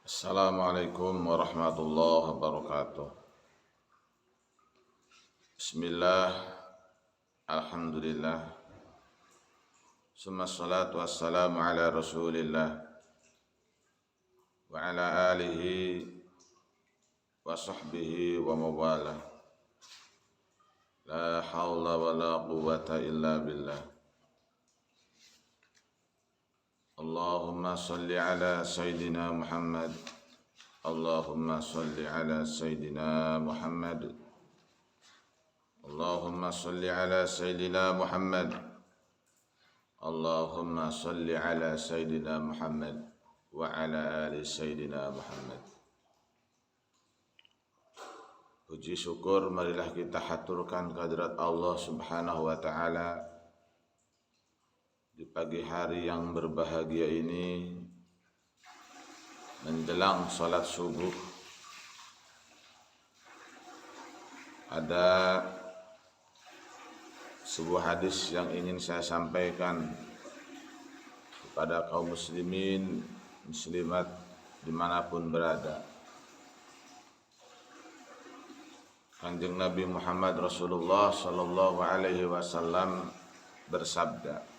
Assalamualaikum warahmatullahi wabarakatuh. Bismillah, alhamdulillah, summa salatu wassalamu ala rasulillah wa ala alihi wa sahbihi wa mawalah. La hawla wa la quwwata illa billah. Allahumma salli ala Sayyidina Muhammad. Allahumma salli ala Sayyidina Muhammad. Allahumma salli ala Sayyidina Muhammad. Allahumma salli ala Sayyidina Muhammad wa ala ali Sayyidina Muhammad. Puji syukur marilah kita haturkan kehadirat Allah Subhanahu wa taala di pagi hari yang berbahagia ini menjelang salat subuh. Ada sebuah hadis yang ingin saya sampaikan kepada kaum muslimin, muslimat dimanapun berada. Kanjeng Nabi Muhammad Rasulullah sallallahu alaihi wasallam bersabda,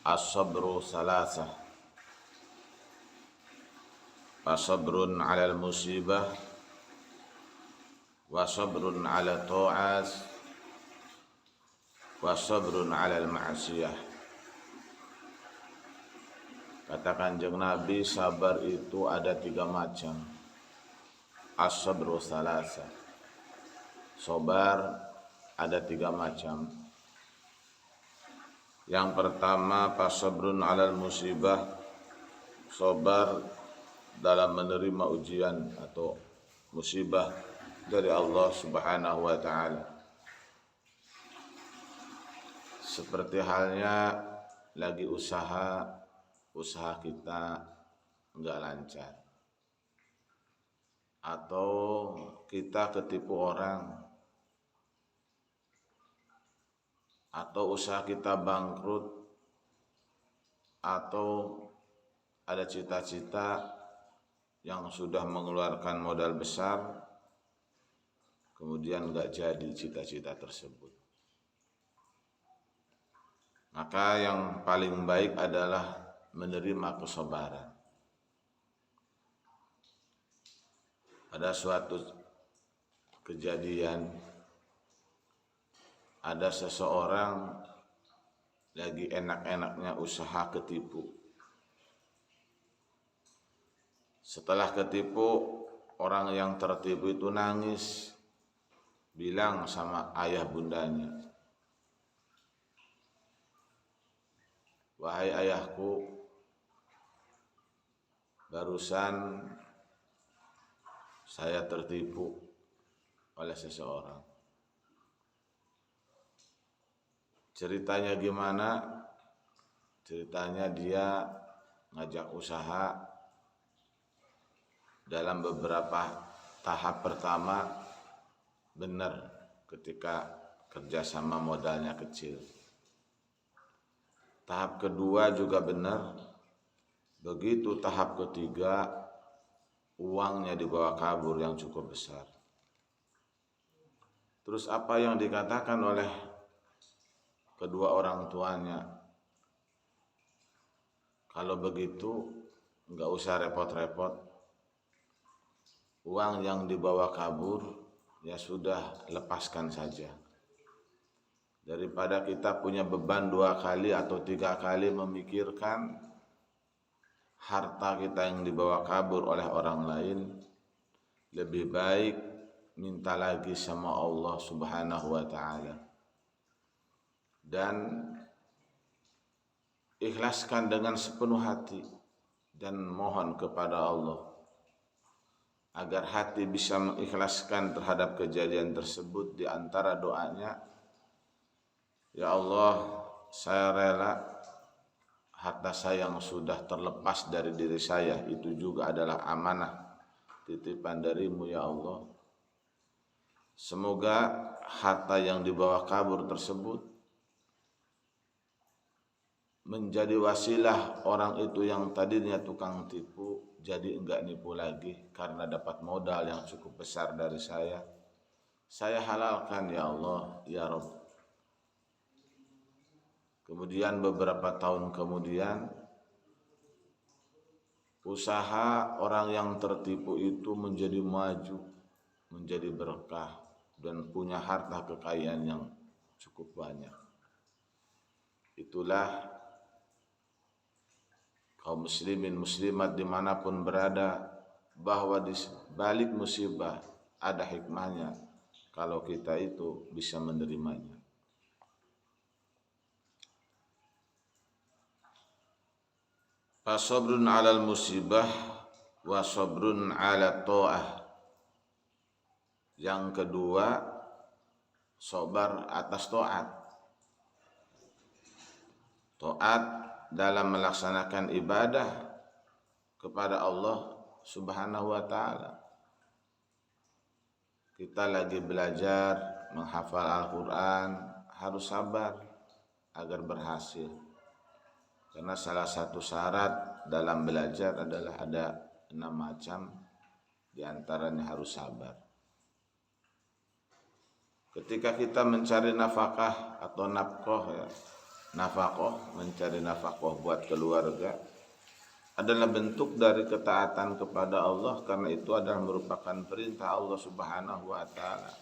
as-sabru salasah, fasabrun 'alal musibah, wa sabrun 'ala ta'at, wa sabrun 'alal ma'siyah. Kata Kanjeng Nabi, sabar itu ada 3 macam. As-sabru salasah, sabar ada 3 macam. Yang pertama, fasabrun 'alal musibah, sabar dalam menerima ujian atau musibah dari Allah Subhanahu wa taala. Seperti halnya lagi usaha kita enggak lancar, atau kita ketipu orang, atau usaha kita bangkrut, atau ada cita-cita yang sudah mengeluarkan modal besar, kemudian enggak jadi cita-cita tersebut. Maka yang paling baik adalah menerima kesabaran. Ada suatu kejadian, ada seseorang lagi enak-enaknya usaha ketipu. Setelah ketipu, orang yang tertipu itu nangis, bilang sama ayah bundanya, "Wahai ayahku, barusan saya tertipu oleh seseorang." Ceritanya gimana? Ceritanya dia ngajak usaha, dalam beberapa tahap pertama benar ketika kerjasama modalnya kecil. Tahap kedua juga benar. Begitu tahap ketiga, uangnya dibawa kabur yang cukup besar. Terus apa yang dikatakan oleh kedua orang tuanya? Kalau begitu enggak usah repot-repot. Uang yang dibawa kabur ya sudah, lepaskan saja. Daripada kita punya beban 2 kali atau 3 kali memikirkan harta kita yang dibawa kabur oleh orang lain, lebih baik minta lagi sama Allah Subhanahu wa taala dan ikhlaskan dengan sepenuh hati dan mohon kepada Allah agar hati bisa mengikhlaskan terhadap kejadian tersebut. Di antara doanya, ya Allah, saya rela harta saya yang sudah terlepas dari diri saya itu juga adalah amanah titipan darimu ya Allah. Semoga harta yang dibawa kabur tersebut menjadi wasilah orang itu yang tadinya tukang tipu jadi enggak nipu lagi karena dapat modal yang cukup besar dari saya halalkan ya Allah ya Rabb. Kemudian beberapa tahun kemudian usaha orang yang tertipu itu menjadi maju, menjadi berkah dan punya harta kekayaan yang cukup banyak. Itulah kaum muslimin muslimat dimanapun berada, bahwa di balik musibah ada hikmahnya kalau kita itu bisa menerimanya. Fasabrun 'alal musibah wa sabrun 'ala ta'ah. Yang kedua, sabar atas taat. Taat dalam melaksanakan ibadah kepada Allah Subhanahu wa taala. Kita lagi belajar menghafal Al-Qur'an, harus sabar agar berhasil. Karena salah satu syarat dalam belajar adalah ada 6 macam, diantaranya harus sabar. Ketika kita mencari nafkah atau nafkah ya, nafkah, mencari nafkah buat keluarga adalah bentuk dari ketaatan kepada Allah, karena itu adalah merupakan perintah Allah Subhanahu wa taala.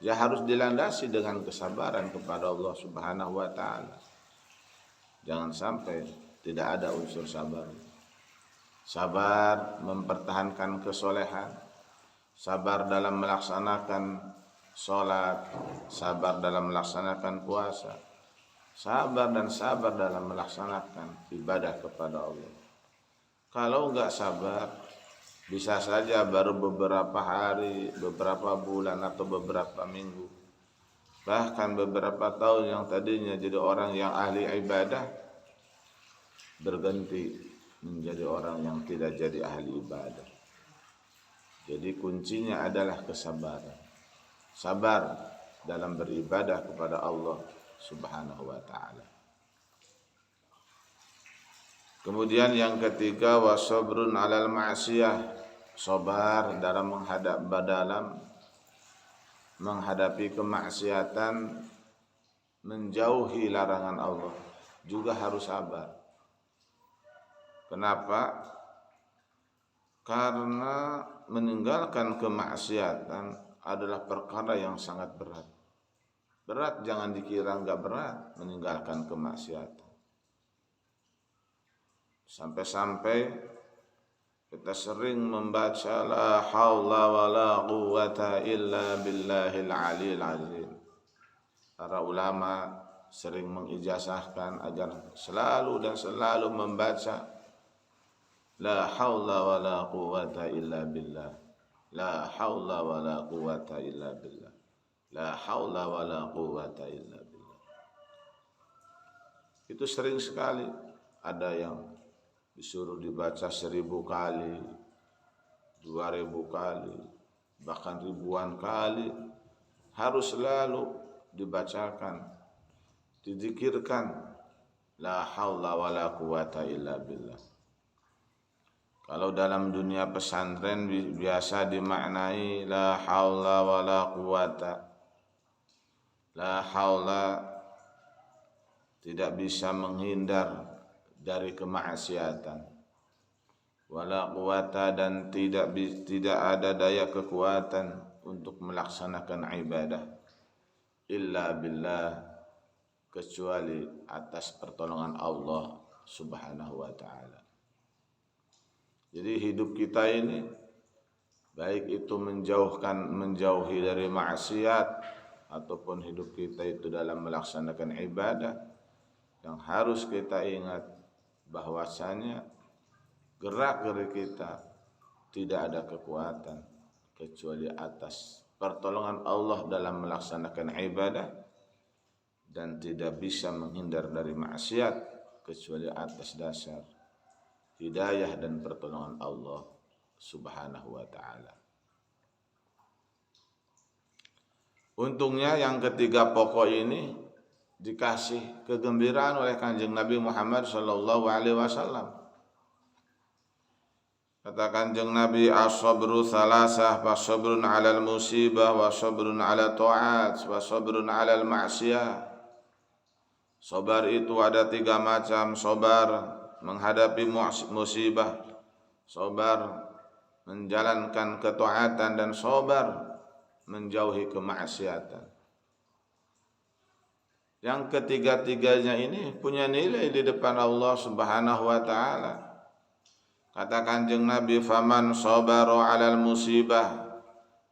Ya harus dilandasi dengan kesabaran kepada Allah Subhanahu wa taala. Jangan sampai tidak ada unsur sabar. Sabar mempertahankan kesolehan, sabar dalam melaksanakan sholat, sabar dalam melaksanakan puasa, sabar dan sabar dalam melaksanakan ibadah kepada Allah. Kalau enggak sabar, bisa saja baru beberapa hari, beberapa bulan atau beberapa minggu, bahkan beberapa tahun yang tadinya jadi orang yang ahli ibadah berganti menjadi orang yang tidak jadi ahli ibadah. Jadi kuncinya adalah kesabaran. Sabar dalam beribadah kepada Allah Subhanahu wa taala. Kemudian yang ketiga, wasabrun 'alal ma'siyah. Sabar dalam menghadapi kemaksiatan, menjauhi larangan Allah, juga harus sabar. Kenapa? Karena meninggalkan kemaksiatan adalah perkara yang sangat berat. Berat, jangan dikira enggak berat meninggalkan kemaksiatan. Sampai-sampai kita sering membaca la haula wala quwwata illa billahil aliyil azim. Para ulama sering mengijazahkan agar selalu membaca la haula wala quwwata illa billah. La haula wala quwwata illa billah. La haula wala quwwata illa billah. Itu sering sekali ada yang disuruh dibaca 1000 kali, 2000 kali, bahkan ribuan kali, harus selalu dibacakan, dizikirkan la haula wala quwwata illa billah. Kalau dalam dunia pesantren biasa dimaknai la haula wala quwwata. La haula tidak bisa menghindar dari kemaksiatan, wala quwata, dan tidak ada daya kekuatan untuk melaksanakan ibadah illa billah, kecuali atas pertolongan Allah Subhanahu wa taala. Jadi hidup kita ini, baik itu menjauhi dari maksiat ataupun hidup kita itu dalam melaksanakan ibadah, yang harus kita ingat bahwasanya gerak-gerik kita tidak ada kekuatan kecuali atas pertolongan Allah dalam melaksanakan ibadah, dan tidak bisa menghindar dari maksiat kecuali atas dasar hidayah dan pertolongan Allah Subhanahu wa taala. Untungnya yang ketiga pokok ini dikasih kegembiraan oleh Kanjeng Nabi Muhammad sallallahu alaihi wasallam. Kata Kanjeng Nabi, as-sabru salasah, fa sabrun 'alal musibah, wa sabrun 'ala ta'at, wa sabrun 'alal ma'siyah. Sabar itu ada 3 macam. Sabar menghadapi musibah, sabar menjalankan ketaatan, dan sabar menjauhi kemaksiatan. Yang ketiga-tiganya ini punya nilai di depan Allah Subhanahu wa taala. Kata Kanjeng Nabi, faman sabara 'alal musibah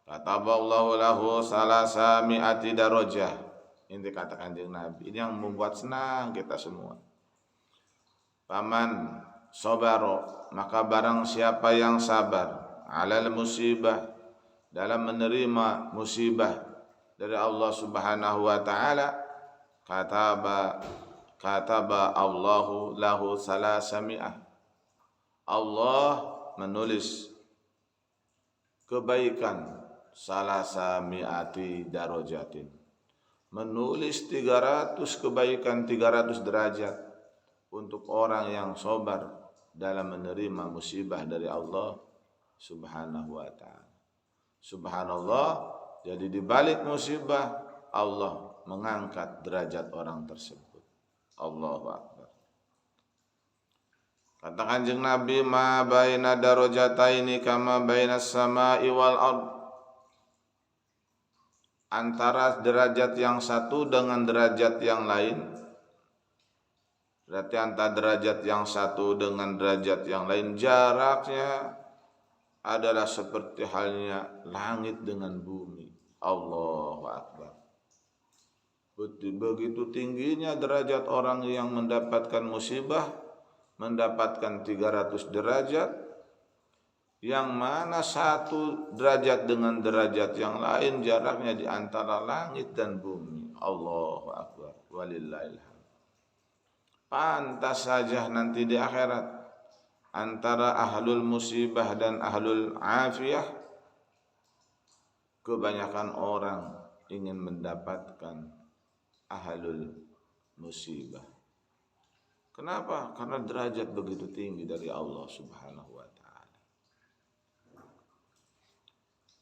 kataballahu lahu salasa mi'ati darajah. Ini kata Kanjeng Nabi. Ini yang membuat senang kita semua. Faman sabara, maka barang siapa yang sabar 'alal musibah, dalam menerima musibah dari Allah Subhanahu wa taala, kataba Allahu lahu salasami'ah. Allah menulis kebaikan salasami'ati darajatin, menulis 300 kebaikan, 300 derajat untuk orang yang sabar dalam menerima musibah dari Allah Subhanahu wa taala. Subhanallah, jadi di balik musibah Allah mengangkat derajat orang tersebut. Allahu akbar. Kata Kanjeng Nabi, ma baina darajataini kama bainas samai wal ard. Antara derajat yang satu dengan derajat yang lain, berarti antara derajat yang satu dengan derajat yang lain jaraknya adalah seperti halnya langit dengan bumi. Allahu akbar. Begitu tingginya derajat orang yang mendapatkan musibah, mendapatkan 300 derajat, yang mana satu derajat dengan derajat yang lain jaraknya di antara langit dan bumi. Allahu akbar, walillahil hamd. Pantas saja nanti di akhirat antara ahlul musibah dan ahlul afiyah, kebanyakan orang ingin mendapatkan ahlul musibah. Kenapa? Karena derajat begitu tinggi dari Allah Subhanahu wa taala.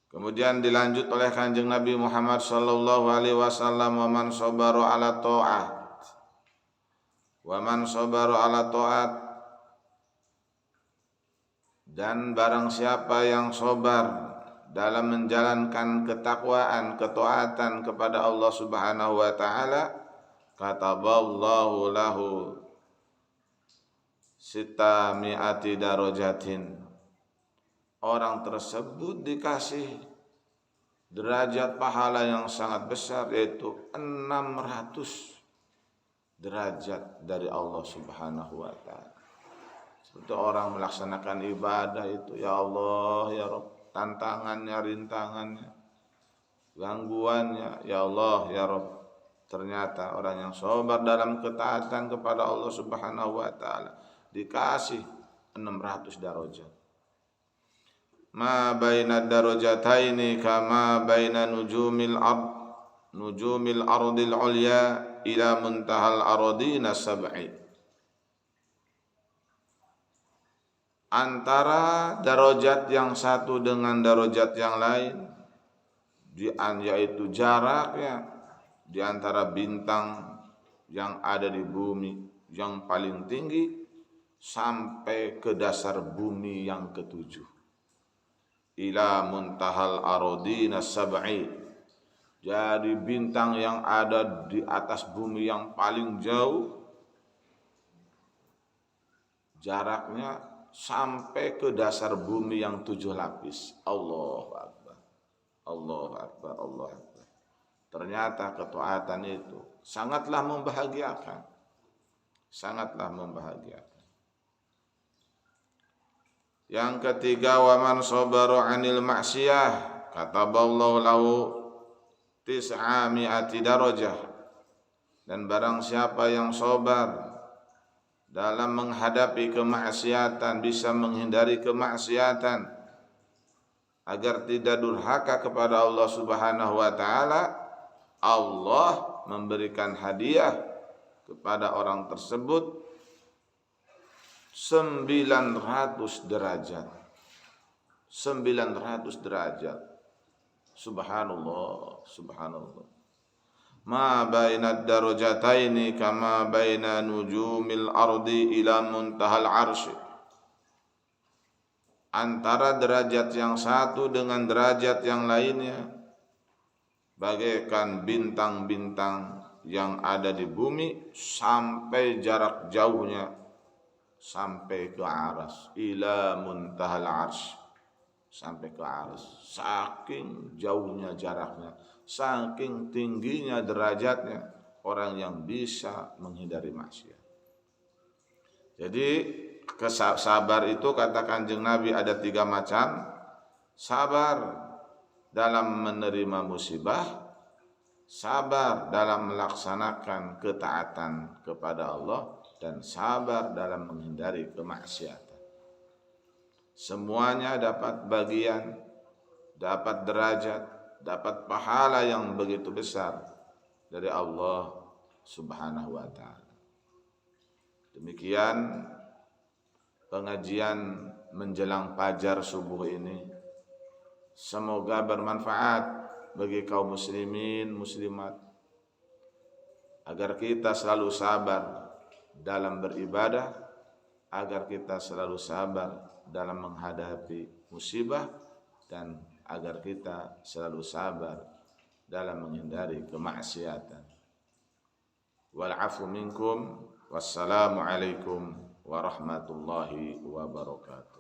Kemudian dilanjut oleh Kanjeng Nabi Muhammad sallallahu alaihi wasallam, wa man sabara ala ta'at, wa man sabara ala ta'at, dan barang siapa yang sabar dalam menjalankan ketakwaan, ketaatan kepada Allah Subhanahu wa taala, kataballahu lahu sita mi'ati darajatin. Orang tersebut dikasih derajat pahala yang sangat besar, yaitu 600 derajat dari Allah Subhanahu wa taala. Seperti orang melaksanakan ibadah itu, ya Allah, ya Rabb, tantangannya, rintangannya, gangguannya, ya Allah, ya Rabb. Ternyata orang yang sabar dalam ketaatan kepada Allah Subhanahu wa taala dikasih 600 darajat. Ma baina darajataini kama baina nujumil ardil ulya ila muntahal ardina sab'i. Antara darajat yang satu dengan darajat yang lain, yaitu jaraknya di antara bintang yang ada di bumi yang paling tinggi sampai ke dasar bumi yang ketujuh. Ila muntahal aradina sab'i. Jadi bintang yang ada di atas bumi yang paling jauh, jaraknya sampai ke dasar bumi yang 7 lapis. Allahu akbar, Allahu akbar, Allahu akbar. Ternyata ketaatan itu sangatlah membahagiakan, sangatlah membahagiakan. Yang ketiga, wa man sabara 'anil ma'siyah kataballahu lahu 900 darajah. Dan barang siapa yang sabar dalam menghadapi kemaksiatan, bisa menghindari kemaksiatan agar tidak durhaka kepada Allah Subhanahu wa taala, Allah memberikan hadiah kepada orang tersebut 900 derajat. 900 derajat. Subhanallah, subhanallah. Ma baina darajataini kama baina nujumil ardi ila muntahal arsy. Antara derajat yang satu dengan derajat yang lainnya bagaikan bintang-bintang yang ada di bumi sampai jarak jauhnya sampai ke aras, ila muntahal arsy, sampai ke aras. Saking jauhnya jaraknya, saking tingginya derajatnya orang yang bisa menghindari maksiat. Jadi sabar itu kata Kanjeng Nabi ada 3 macam. Sabar dalam menerima musibah, sabar dalam melaksanakan ketaatan kepada Allah, dan sabar dalam menghindari kemaksiatan. Semuanya dapat bagian, dapat derajat, dapat pahala yang begitu besar dari Allah Subhanahu wa ta'ala. Demikian pengajian menjelang fajar subuh ini. Semoga bermanfaat bagi kaum muslimin muslimat, agar kita selalu sabar dalam beribadah, agar kita selalu sabar dalam menghadapi musibah, dan agar kita selalu sabar dalam menghindari kemaksiatan. Wal afu minkum. Wassalamu alaikum warahmatullahi wabarakatuh.